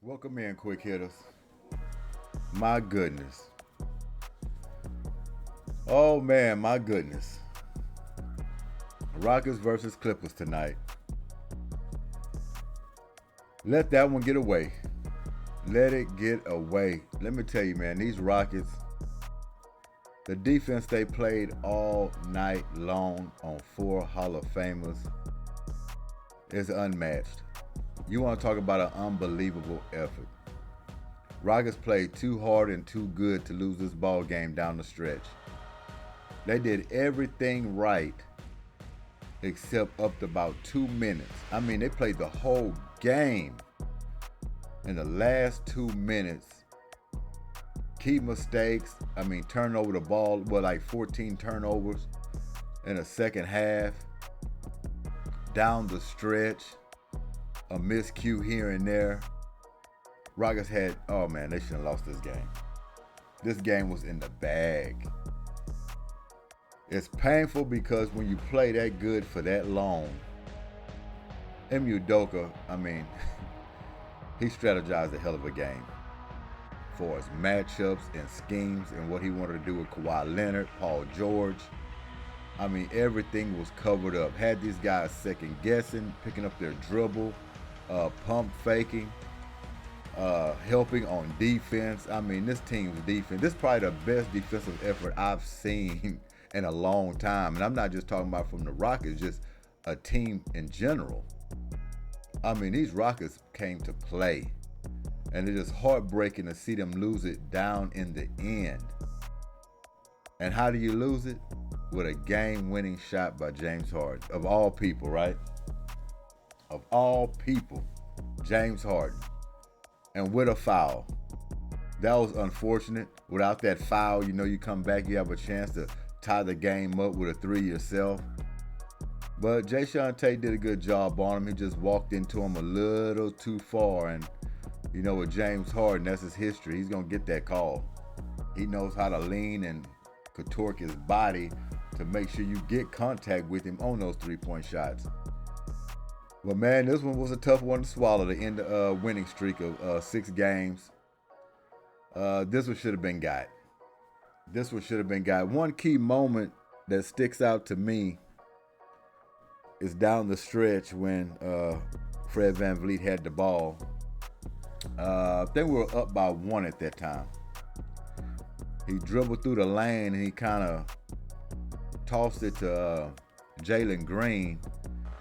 Welcome in, quick hitters. My goodness. Oh man, my goodness. Rockets versus Clippers tonight. Let that one get away. Let it get away. Let me tell you, man, these Rockets, the defense they played all night long on four Hall of Famers is unmatched. You want to talk about an unbelievable effort. Rockets played too hard and too good to lose this ball game down the stretch. They did everything right except up to about 2 minutes. I mean, they played the whole game. In the last 2 minutes, key mistakes. I mean, turn over the ball, like 14 turnovers in the second half. Down the stretch, a miscue here and there. Rockets had, oh man, they shouldn't have lost this game. This game was in the bag. It's painful because when you play that good for that long, Udoka, I mean, he strategized a hell of a game for his matchups and schemes and what he wanted to do with Kawhi Leonard, Paul George. I mean, everything was covered up. Had these guys second guessing, picking up their dribble, pump faking, helping on defense. I mean, this team's defense, this is probably the best defensive effort I've seen in a long time. And I'm not just talking about from the Rockets, just a team in general. I mean, these Rockets came to play. And it is heartbreaking to see them lose it down in the end. And how do you lose it? With a game-winning shot by James Harden. Of all people, right? Of all people, James Harden. And with a foul. That was unfortunate. Without that foul, you come back, you have a chance to tie the game up with a three yourself. But G.S.Q.H did a good job on him. He just walked into him a little too far. And, with James Harden, that's his history. He's going to get that call. He knows how to lean and contort his body to make sure you get contact with him on those three-point shots. But man, this one was a tough one to swallow. To end the winning streak of 6 games. This one should have been got. One key moment that sticks out to me is down the stretch when Fred VanVleet had the ball. I think we were up by 1 at that time. He dribbled through the lane and he kind of tossed it to Jalen Green.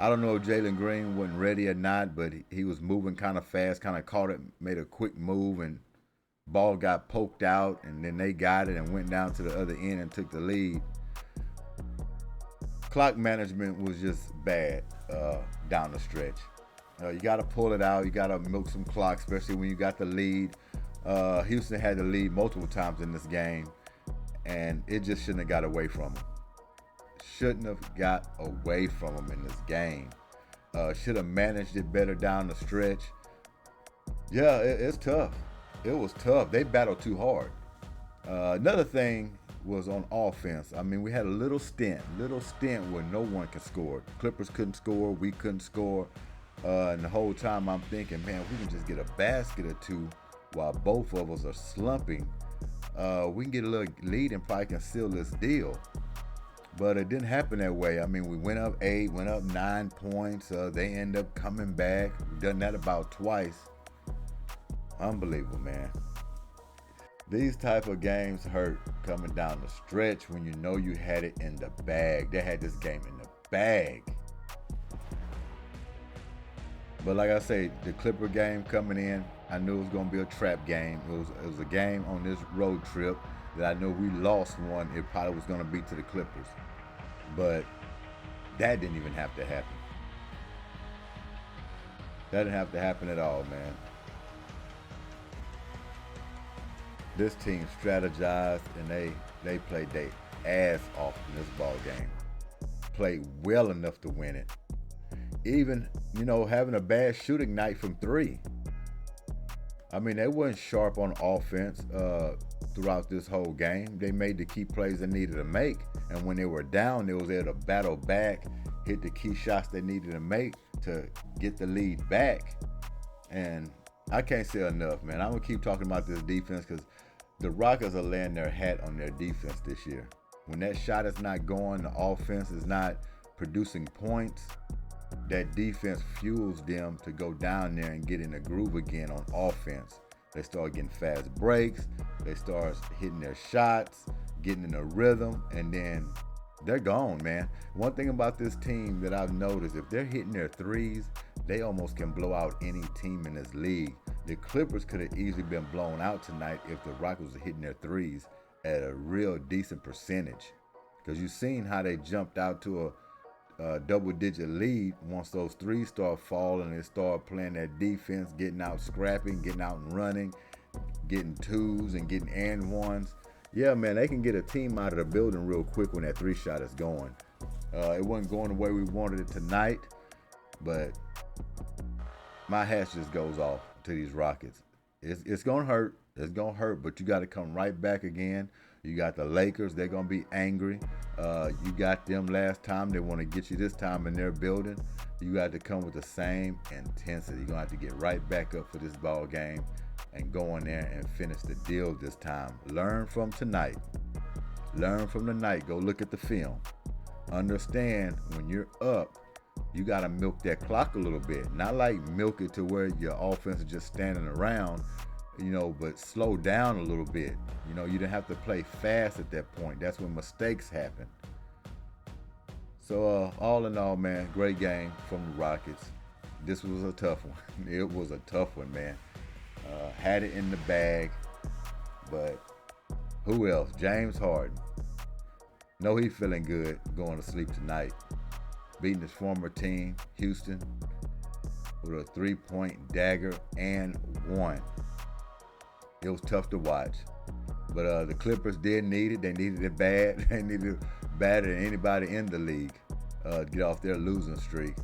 I don't know if Jalen Green wasn't ready or not, but he was moving kind of fast, kind of caught it, made a quick move, and ball got poked out, and then they got it and went down to the other end and took the lead. Clock management was just bad down the stretch. You got to pull it out. You got to milk some clock, especially when you got the lead. Houston had the lead multiple times in this game, and it just shouldn't have got away from them. Shouldn't have got away from them in this game. Should have managed it better down the stretch. Yeah, it's tough. It was tough. They battled too hard. Another thing was on offense. I mean, we had a little stint where no one could score. Clippers couldn't score. We couldn't score. And the whole time I'm thinking, man, if we can just get a basket or two while both of us are slumping, we can get a little lead and probably can seal this deal. But it didn't happen that way. I mean, we went up 8, went up 9 points. They end up coming back. We've done that about twice. Unbelievable, man. These type of games hurt coming down the stretch when you know you had it in the bag. They had this game in the bag. But like I say, the Clipper game coming in, I knew it was going to be a trap game. It was a game on this road trip that I knew we lost one, it probably was going to be to the Clippers. But that didn't even have to happen. That didn't have to happen at all, man. This team strategized and they played their ass off in this ball game. Played well enough to win it. Even, having a bad shooting night from 3. I mean, they weren't sharp on offense throughout this whole game. They made the key plays they needed to make. And when they were down, they was able to battle back, hit the key shots they needed to make to get the lead back. And I can't say enough, man. I'm gonna keep talking about this defense because the Rockets are laying their hat on their defense this year. When that shot is not going, the offense is not producing points, that defense fuels them to go down there and get in a groove again on offense. They start getting fast breaks, they start hitting their shots, getting in a rhythm, and then they're gone, man. One thing about this team that I've noticed, if they're hitting their threes, they almost can blow out any team in this league. The Clippers could have easily been blown out tonight if the Rockets were hitting their threes at a real decent percentage. Because you've seen how they jumped out to a double-digit lead once those threes start falling and they start playing that defense, getting out scrapping, getting out and running, getting twos and getting and ones. Yeah, man, they can get a team out of the building real quick when that three shot is going. It wasn't going the way we wanted it tonight, but my hat just goes off to these Rockets. It's going to hurt. It's going to hurt, but you got to come right back again. You got the Lakers. They're going to be angry. You got them last time. They want to get you this time in their building. You got to come with the same intensity. You're going to have to get right back up for this ball game and go in there and finish the deal this time. Learn from tonight. Learn from the night. Go look at the film. Understand when you're up, you got to milk that clock a little bit. Not like milk it to where your offense is just standing around, but slow down a little bit. You didn't have to play fast at that point. That's when mistakes happen. So all in all, man, great game from the Rockets. This was a tough one. It was a tough one, man. Had it in the bag, but who else? James Harden. Know he feeling good going to sleep tonight. Beating his former team, Houston, with a three-point dagger and one. It was tough to watch. But the Clippers did need it. They needed it bad. They needed it badder than anybody in the league to get off their losing streak.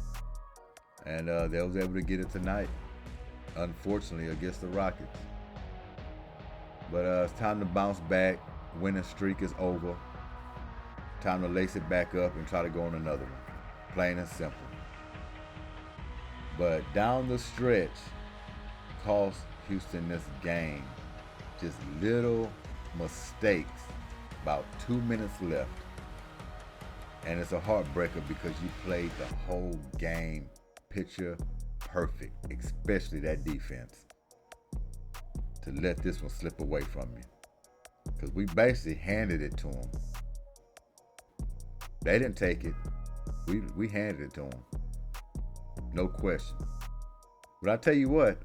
And they was able to get it tonight, unfortunately, against the Rockets. But it's time to bounce back. Winning streak is over. Time to lace it back up and try to go on another one. Plain and simple. But down the stretch, cost Houston this game. Just little mistakes. About 2 minutes left. And it's a heartbreaker because you played the whole game picture perfect, especially that defense. To let this one slip away from you. Because we basically handed it to them. They didn't take it. We handed it to them. No question. But I tell you what,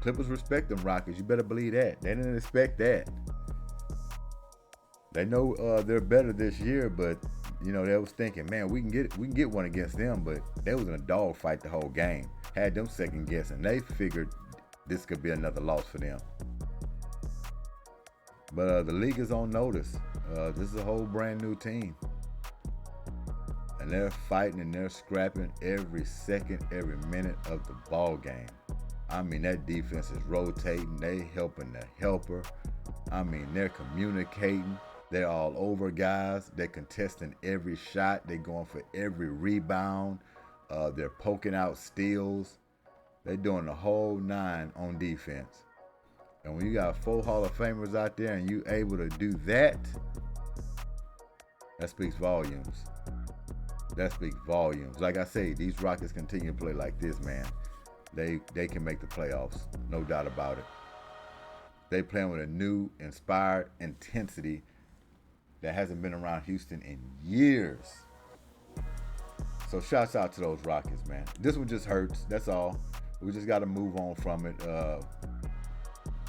Clippers respect them Rockets. You better believe that. They didn't expect that. They know they're better this year, but they was thinking, man, we can get one against them, but they was in a dogfight the whole game. Had them second guessing. They figured this could be another loss for them. But the league is on notice. This is a whole brand new team. And they're fighting and they're scrapping every second, every minute of the ball game. I mean, that defense is rotating. They helping the helper. I mean, they're communicating. They're all over guys. They're contesting every shot. They're going for every rebound. They're poking out steals. They're doing the whole nine on defense. And when you got 4 Hall of Famers out there and you able to do that, that speaks volumes. That speaks volumes. Like I say, these Rockets continue to play like this, man. They can make the playoffs, no doubt about it. They playing with a new, inspired intensity that hasn't been around Houston in years. So shouts out to those Rockets, man. This one just hurts. That's all. We just got to move on from it.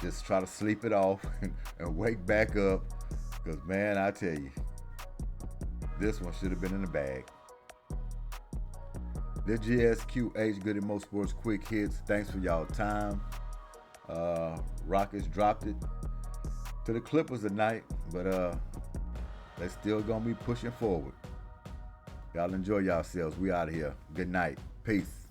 Just try to sleep it off and wake back up. Because, man, I tell you, this one should have been in the bag. This G.S.Q.H. Goodymo Sports Quick Hits. Thanks for y'all time. Rockets dropped it to the Clippers tonight, but they still gonna be pushing forward. Y'all enjoy yourselves. We out of here. Good night. Peace.